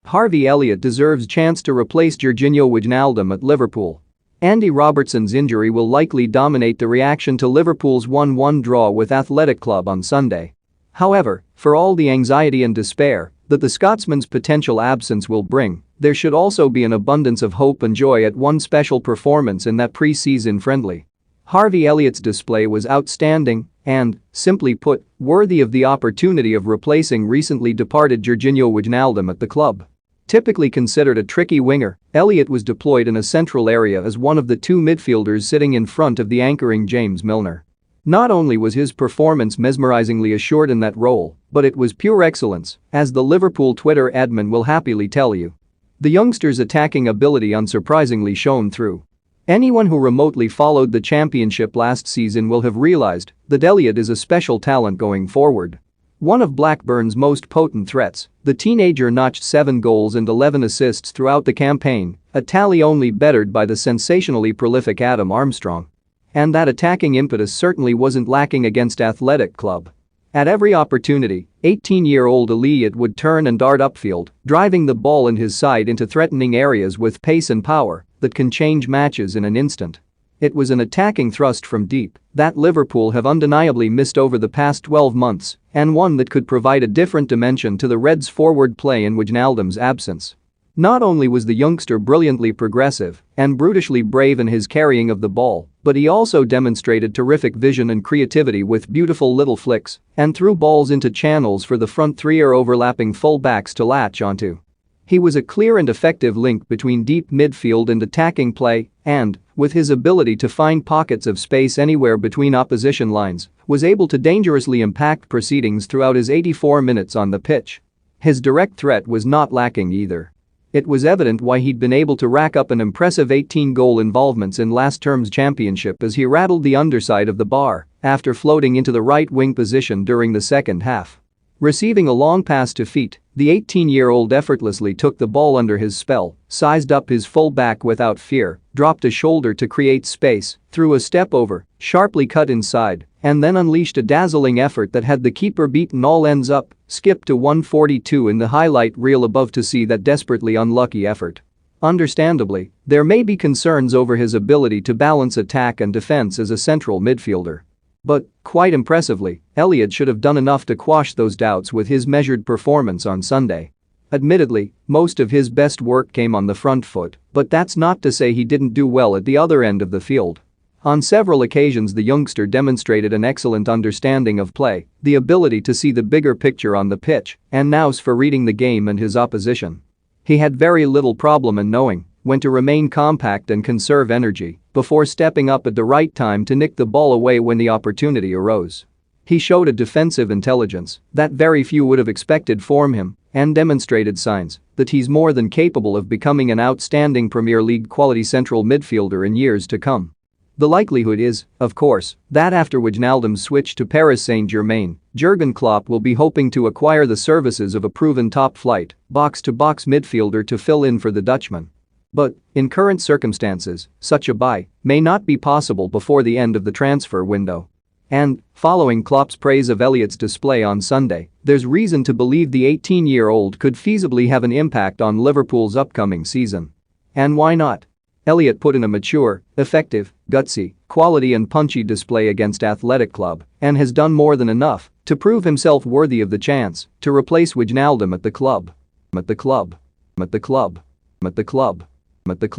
Harvey Elliott deserves chance to replace Georginio Wijnaldum at Liverpool. Andy Robertson's injury will likely dominate the reaction to Liverpool's 1-1 draw with Athletic Club on Sunday. However, for all the anxiety and despair that the Scotsman's potential absence will bring, there should also be an abundance of hope and joy at one special performance in that pre-season friendly. Harvey Elliott's display was outstanding and, simply put, worthy of the opportunity of replacing recently departed Georginio Wijnaldum at the club. Typically considered a tricky winger, Elliott was deployed in a central area as one of the two midfielders sitting in front of the anchoring James Milner. Not only was his performance mesmerizingly assured in that role, but it was pure excellence, as the Liverpool Twitter admin will happily tell you. The youngster's attacking ability unsurprisingly shone through. Anyone who remotely followed the championship last season will have realized that Elliott is a special talent going forward. One of Blackburn's most potent threats, the teenager notched 7 goals and 11 assists throughout the campaign, a tally only bettered by the sensationally prolific Adam Armstrong. And that attacking impetus certainly wasn't lacking against Athletic Club. At every opportunity, 18-year-old Elliott would turn and dart upfield, driving the ball in his side into threatening areas with pace and power that can change matches in an instant. It was an attacking thrust from deep that Liverpool have undeniably missed over the past 12 months, and one that could provide a different dimension to the Reds' forward play in Wijnaldum's absence. Not only was the youngster brilliantly progressive and brutishly brave in his carrying of the ball, but he also demonstrated terrific vision and creativity with beautiful little flicks and threw balls into channels for the front three or overlapping full-backs to latch onto. He was a clear and effective link between deep midfield and attacking play and, with his ability to find pockets of space anywhere between opposition lines, was able to dangerously impact proceedings throughout his 84 minutes on the pitch. His direct threat was not lacking either. It was evident why he'd been able to rack up an impressive 18-goal involvements in last term's championship as he rattled the underside of the bar after floating into the right wing position during the second half. Receiving a long pass to feet, the 18-year-old effortlessly took the ball under his spell, sized up his full-back without fear, dropped a shoulder to create space, threw a step over, sharply cut inside, and then unleashed a dazzling effort that had the keeper beaten all ends up, skipped to 142 in the highlight reel above to see that desperately unlucky effort. Understandably, there may be concerns over his ability to balance attack and defense as a central midfielder. But, quite impressively, Elliott should have done enough to quash those doubts with his measured performance on Sunday. Admittedly, most of his best work came on the front foot, but that's not to say he didn't do well at the other end of the field. On several occasions the youngster demonstrated an excellent understanding of play, the ability to see the bigger picture on the pitch, and nous for reading the game and his opposition. He had very little problem in knowing when to remain compact and conserve energy before stepping up at the right time to nick the ball away when the opportunity arose. He showed a defensive intelligence that very few would have expected from him and demonstrated signs that he's more than capable of becoming an outstanding Premier League quality central midfielder in years to come. The likelihood is, of course, that after Wijnaldum's switch to Paris Saint-Germain, Jurgen Klopp will be hoping to acquire the services of a proven top-flight, box-to-box midfielder to fill in for the Dutchman. But, in current circumstances, such a buy may not be possible before the end of the transfer window. And, following Klopp's praise of Elliott's display on Sunday, there's reason to believe the 18-year-old could feasibly have an impact on Liverpool's upcoming season. And why not? Elliott put in a mature, effective, gutsy, quality and punchy display against Athletic Club and has done more than enough to prove himself worthy of the chance to replace Wijnaldum at the club. At the club. At the club. At the club. At the club.